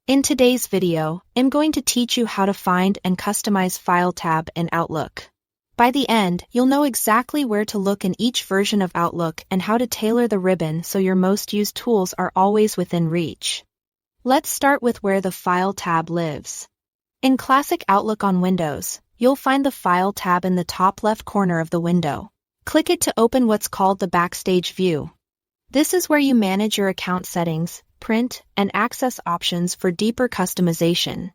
In today's video, I'm going to teach you how to find and customize File tab in Outlook. By the end, you'll know exactly where to look in each version of Outlook and how to tailor the ribbon so your most used tools are always within reach. Let's start with where the File tab lives. In classic Outlook on Windows, you'll find the File tab in the top left corner of the window. Click it to open what's called the Backstage view. This is where you manage your account settings, print, and access options for deeper customization.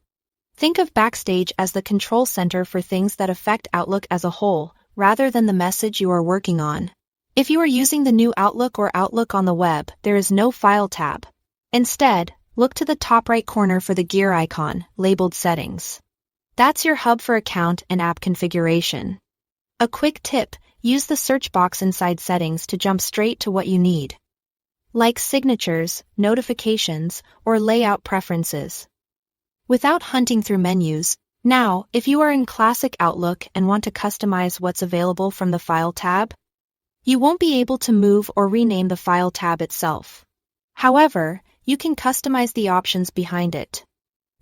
Think of Backstage as the control center for things that affect Outlook as a whole, rather than the message you are working on. If you are using the new Outlook or Outlook on the web, there is no File tab. Instead, look to the top right corner for the gear icon, labeled Settings. That's your hub for account and app configuration. A quick tip: use the search box inside Settings to jump straight to what you need, like signatures, notifications, or layout preferences, without hunting through menus. Now, if you are in classic Outlook and want to customize what's available from the File tab, you won't be able to move or rename the File tab itself. However, you can customize the options behind it.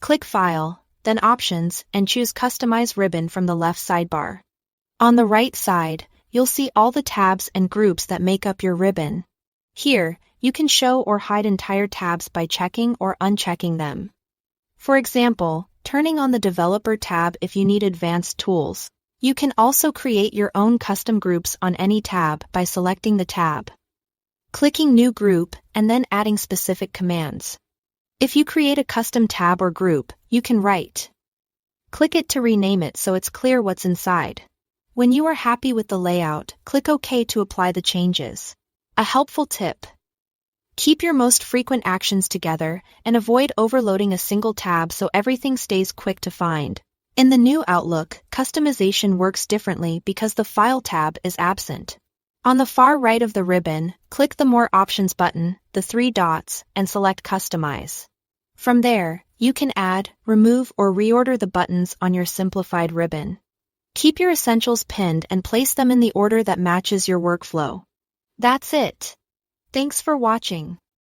Click File, then Options, and choose Customize Ribbon from the left sidebar. On the right side, you'll see all the tabs and groups that make up your ribbon. Here, you can show or hide entire tabs by checking or unchecking them. For example, turning on the Developer tab if you need advanced tools. You can also create your own custom groups on any tab by selecting the tab, clicking New Group, and then adding specific commands. If you create a custom tab or group, you can click it to rename it so it's clear what's inside. When you are happy with the layout, click OK to apply the changes. A helpful tip: keep your most frequent actions together and avoid overloading a single tab so everything stays quick to find. In the new Outlook, customization works differently because the File tab is absent. On the far right of the ribbon, click the More Options button, the three dots, and select Customize. From there, you can add, remove, or reorder the buttons on your simplified ribbon. Keep your essentials pinned and place them in the order that matches your workflow. That's it. Thanks for watching.